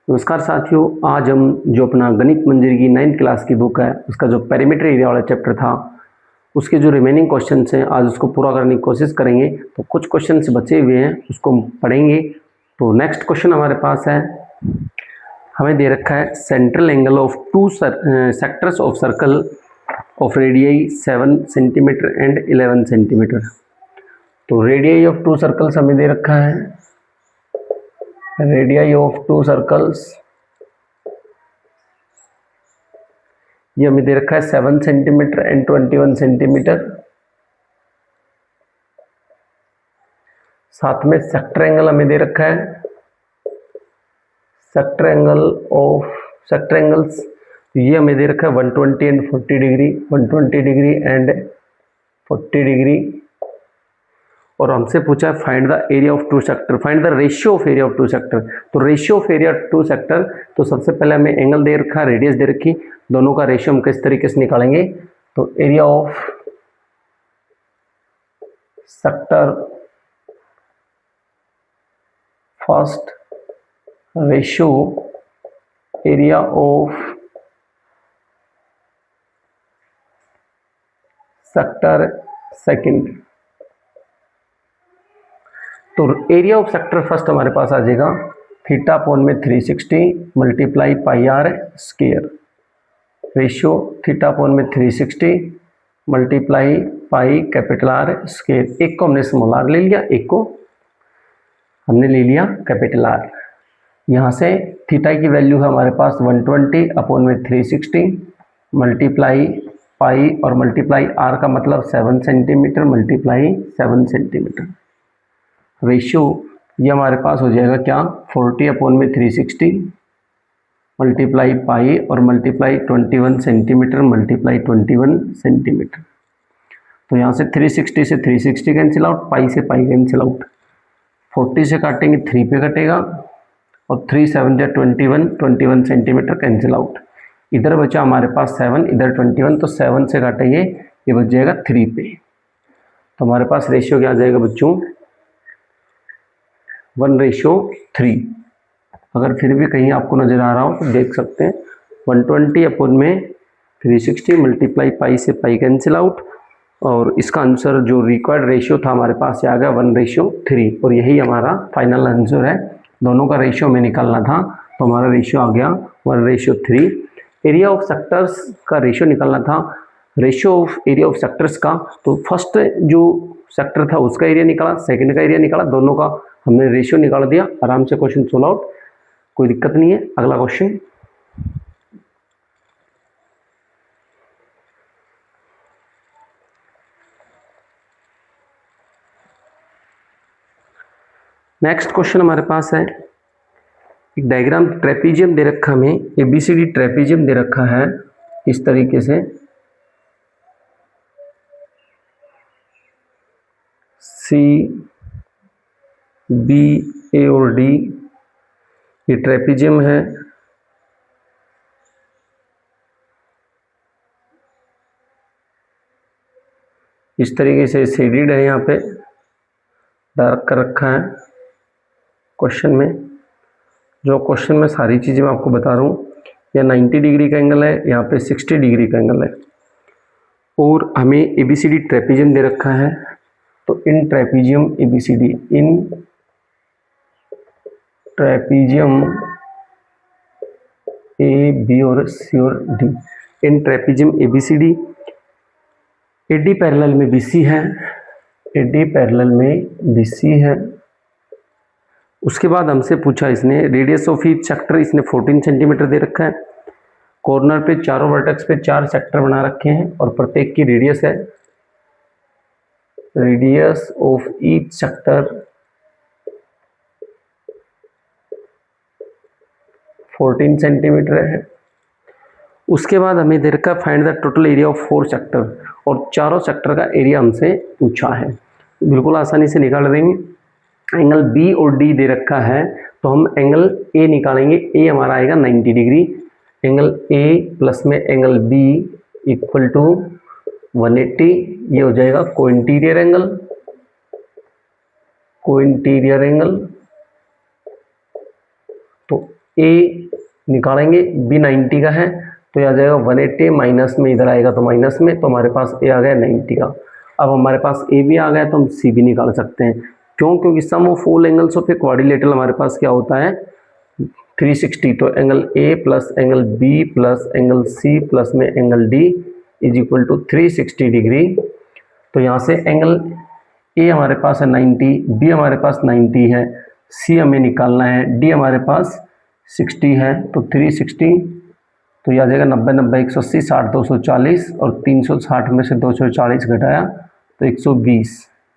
नमस्कार साथियों, आज हम जो अपना गणित मंजरी की 9th क्लास की बुक है उसका जो पेरीमीटर एरिया वाला चैप्टर था उसके जो रिमेनिंग क्वेश्चंस हैं आज उसको पूरा करने की कोशिश करेंगे। तो कुछ क्वेश्चंस बचे हुए हैं उसको हम पढ़ेंगे। तो नेक्स्ट क्वेश्चन हमारे पास है, हमें दे रखा है central angle of to sectors of circle of radii 7 centimetre and 11 centimetre. तो रेडियाई ऑफ टू सर्कल्स हमें दे रखा है, रेडियाई ऑफ टू सर्कल्स ये हमें दे रखा है 7 सेंटीमीटर एंड 21 सेंटीमीटर। साथ में सेक्टर एंगल हमें दे रखा है, सेक्टर एंगल्स ये हमें दे रखा है 120 and 40 degree, 120 degree and 40 degree. और हमसे पूछा है find the area of two sector, find the ratio of area of two sector. तो ratio of area two sector, तो सबसे पहले हमें एंगल दे रखा, रेडियस दे रखी, दोनों का रेशियो हम किस तरीके से निकालेंगे। तो area of sector first, ratio area of sector second. तो एरिया ऑफ सेक्टर फर्स्ट हमारे पास आ जाएगा थीटा अपॉन में 360 multiply pi R square, ratio theta upon में 360 multiply pi capital R square. एक को हमने स्मॉल आर ले लिया, एक को हमने ले लिया कैपिटल आर। यहाँ से थीटा की वैल्यू है हमारे पास 120 अपॉन में 360 मल्टीप्लाई पाई और मल्टीप्लाई आर का मतलब 7 सेंटीमीटर मल्टीप्लाई 7 सेंटीमीटर। रेशियो ये हमारे पास हो जाएगा क्या, 40 अपॉन में 360 मल्टीप्लाई पाई और मल्टीप्लाई 21 सेंटीमीटर मल्टीप्लाई 21 सेंटीमीटर। तो यहाँ से 360 से 360 कैंसिल आउट, पाई से पाई कैंसिल आउट, 40 से काटेंगे 3 पे कटेगा और 3 7 जा 21 सेंटीमीटर कैंसिल आउट। इधर बचा हमारे पास 7, इधर 21, तो 7 से काटेंगे ये बच जाएगा 3 पे। तो हमारे पास रेशियो क्या आ जाएगा बच्चों, 1:3। अगर फिर भी कहीं आपको नजर आ रहा हो तो देख सकते हैं 120 अपॉन में 360 मल्टीप्लाई पाई से पाई कैंसिल आउट, और इसका आंसर जो रिक्वायर्ड रेशियो था हमारे पास आ गया 1:3, और यही हमारा फाइनल आंसर है। दोनों का रेशियो में निकालना था तो हमारा रेशियो आ गया 1:3। एरिया ऑफ सेक्टर्स का रेशियो निकालना था, ratio of area of sectors का। तो फर्स्ट जो सेक्टर था उसका एरिया निकाला, सेकंड का एरिया निकाला, दोनों का हमने रेशियो निकाल दिया। आराम से क्वेश्चन सोल्व आउट, कोई दिक्कत नहीं है। अगला क्वेश्चन, नेक्स्ट क्वेश्चन हमारे पास है, एक डायग्राम ट्रेपीजियम दे रखा, हमें एबीसीडी ट्रेपीजियम दे रखा है इस तरीके से। सी बी ए और डी ये ट्रेपीजियम है। इस तरीके से शेडेड है, यहाँ पे डार्क कर रखा है क्वेश्चन में। जो क्वेश्चन में सारी चीज़ें मैं आपको बता रहा हूँ, यह 90 डिग्री का एंगल है, यहाँ पे 60 डिग्री का एंगल है, और हमें एबीसीडी ट्रेपीजियम दे रखा है। तो in trapezium A B C D, in trapezium A B और सी और D, in trapezium A B C D A D parallel में बीसी है, एडी पैरेलल में बीसी है। उसके बाद हमसे पूछा इसने रेडियस ऑफ ईच सेक्टर, इसने 14 सेंटीमीटर दे रखा है। कॉर्नर पे चारों वर्टेक्स पे 4 सेक्टर बना रखे हैं और प्रत्येक की रेडियस है, radius of each sector 14 centimetre है। उसके बाद हमें दे रखा find the total area of 4 sector, और चारों सेक्टर का एरिया हमसे पूछा है। बिल्कुल आसानी से निकाल देंगे। एंगल बी और डी दे रखा है तो हम एंगल ए निकालेंगे, ए हमारा आएगा 90 डिग्री। एंगल ए प्लस में एंगल बी इक्वल टू 180, ये हो जाएगा को इंटीरियर एंगल, को इंटीरियर एंगल। तो ए निकालेंगे, बी 90 का है तो यह आ जाएगा 180, माइनस में इधर आएगा तो माइनस में, तो हमारे पास ए आ गया 90 का। अब हमारे पास ए भी आ गया तो हम सी भी निकाल सकते हैं। क्यों? क्योंकि sum of all angles of a quadrilateral हमारे पास क्या होता है 360, तो angle A plus angle B plus angle C plus में angle D is equal to 360 degree. तो यहाँ से एंगल ए हमारे पास है 90, बी हमारे पास 90 है, सी हमें निकालना है, डी हमारे पास 60 है, तो 360, तो यह आ जाएगा 90 90 180, 60 240 और 360 में से 240 घटाया तो 120,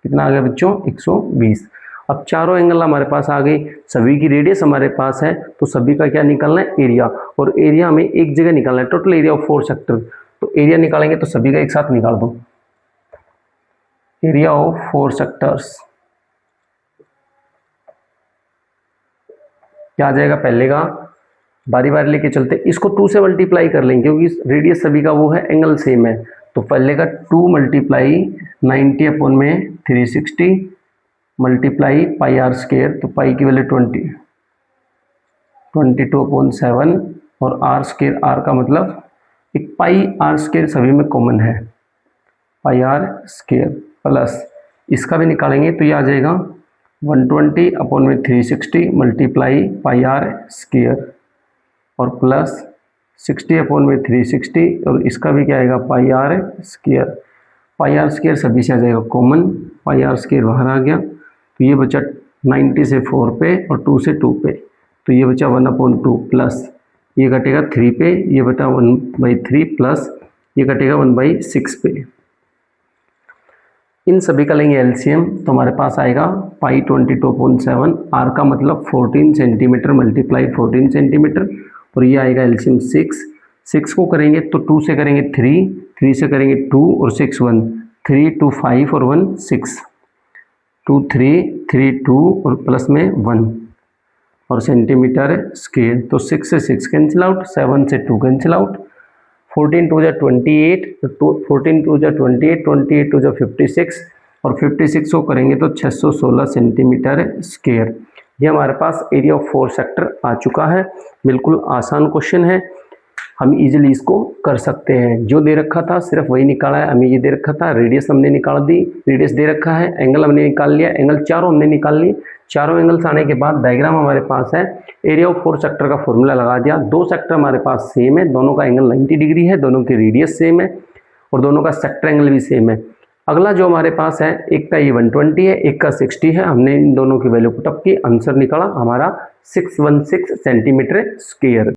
कितना आ गया बच्चों 120। अब चारों एंगल हमारे पास आ गई, सभी की रेडियस हमारे पास है, तो सभी का क्या निकालना है एरिया, और एरिया हमें एक जगह निकालना है, टोटल एरिया ऑफ 4 सेक्टर। तो एरिया निकालेंगे तो सभी का एक साथ निकाल दो, एरिया ऑफ 4 सेक्टर्स क्या आ जाएगा, पहले का बारी बारी लेके चलते, इसको 2 से मल्टीप्लाई कर लेंगे क्योंकि रेडियस सभी का वो है, एंगल सेम है। तो पहले का 2 मल्टीप्लाई 90 अपॉन में 360 मल्टीप्लाई पाई आर स्केयर, तो पाई की वैल्यू 22/7 और आर स्केयर, आर का मतलब एक पाई आर स्केयर सभी में कॉमन है, पाई आर स्केयर प्लस इसका भी निकालेंगे तो ये आ जाएगा 120 अपॉन में 360 मल्टीप्लाई पाई आर स्केयर और प्लस 60 अपॉन में 360 और इसका भी क्या आएगा pi r square. Pi r square सभी से आ जाएगा कॉमन, पाई आर स्केयर बाहर आ गया, तो ये बचा 90 से 4 पे और 2 से 2 पे, तो ये बचा 1/2 प्लस ये कटेगा 3 पे, ये बचा 1/3 प्लस ये कटेगा 1/6 पे। इन सभी का लेंगे एलसीएम तो हमारे पास आएगा पाई 22/7, आर का मतलब 14 सेंटीमीटर मल्टीप्लाई 14 सेंटीमीटर और ये आएगा एलसीएम 6 को करेंगे तो 2 से करेंगे 3 से करेंगे 2 और 6 1, 3 2 5 और 1 6, 2 3 3 2 और प्लस में 1 और सेंटीमीटर स्केयर, तो 6 से 6 कैंसिल आउट, 7 से 2 कैंसिल आउट, 14 2 जा 28, 14 2 जा 28, 28 2 जा 56 और 56 को करेंगे तो 616 सेंटीमीटर स्केयर। ये हमारे पास एरिया ऑफ 4 सेक्टर आ चुका है। बिल्कुल आसान क्वेश्चन है, हम इजीली इसको कर सकते हैं। जो दे रखा था सिर्फ वही निकाला है, हमें ये दे रखा था, रेडियस हमने निकाल दी, रेडियस दे रखा है, एंगल हमने निकाल लिया, एंगल चारों हमने निकाल लिए। चारों एंगल्स आने के बाद डायग्राम हमारे पास है, एरिया ऑफ 4 सेक्टर का फॉर्मूला लगा दिया। 2 सेक्टर हमारे पास सेम है, दोनों का एंगल 90 डिग्री है, दोनों की रेडियस सेम है और दोनों का सेक्टर एंगल भी सेम है। अगला जो हमारे पास है, एक का ये 120 है, एक का 60 है, हमने इन दोनों की वैल्यू पुटअप की, आंसर निकला हमारा 616 सेंटीमीटर स्क्वायर।